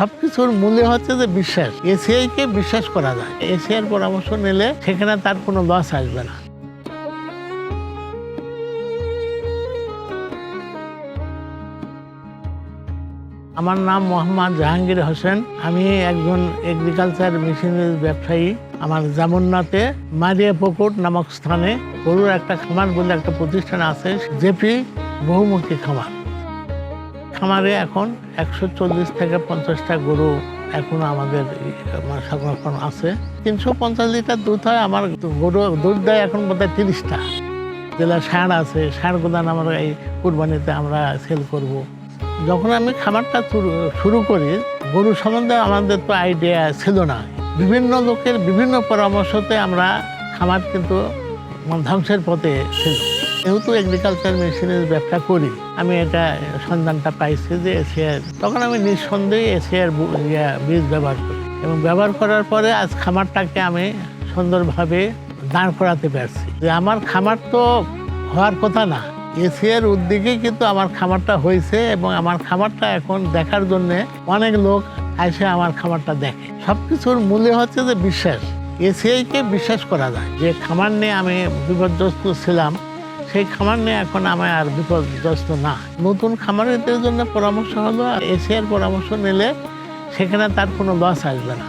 সবকিছুর মূলে হচ্ছে যে বিশ্বাস। এসিআই কে বিশ্বাস করা যায়। এসিআই পরামর্শ নিলে সেখানে তার কোনো লস আসবে না। আমার নাম মোহাম্মদ জাহাঙ্গীর হোসেন। আমি একজন এগ্রিকালচার মেশিনারি ব্যবসায়ী। আমার জামুন্নাতে মারিয়া পুকুর নামক স্থানে গরুর একটা খামার বলে একটা প্রতিষ্ঠান আছে, জেপি বহুমুখী খামার। খামারে এখন 140 থেকে 50টা গরু এখনো আমাদের সংরক্ষণ আছে। 350 লিটার দুধ হয়। আমার গরু দুধ দেয় এখন বোধহয় 30টা। জেলা ষাঁড় আছে, ষাঁড় গুদান আমরা এই কুরবানিতে আমরা সেল করব। যখন আমি খামারটা শুরু করি, গরু সম্বন্ধে আমাদের তো আইডিয়া ছিল না। বিভিন্ন লোকের বিভিন্ন পরামর্শতে আমরা খামার কিন্তু ধ্বংসের পথে ছিল। যেহেতু এগ্রিকালচার মেশিনের ব্যবসা করি, আমি এটা সন্ধানটা পাইছি যে এসিআর। তখন আমি নিঃসন্দেহে এসিআর বীজ ব্যবহার করি এবং ব্যবহার করার পরে আজ খামারটাকে আমি সুন্দরভাবে দাঁড় করাতে পারছি। যে আমার খামার তো হওয়ার কথা না, এসিআর উদ্যোগেই কিন্তু আমার খামারটা হয়েছে এবং আমার খামারটা এখন দেখার জন্য অনেক লোক এসে আমার খামারটা দেখে। সবকিছুর মূলে হচ্ছে যে বিশ্বাস। এসিআই কে বিশ্বাস করা যায়। যে খামার নিয়ে আমি বিপর্যস্ত ছিলাম, সেই খামার নিয়ে এখন আমি আর বিপর্যস্ত না। নতুন খামারিদের জন্য পরামর্শ হলো এসিআর পরামর্শ নিলে সেখানে তার কোনো লস আসবে না।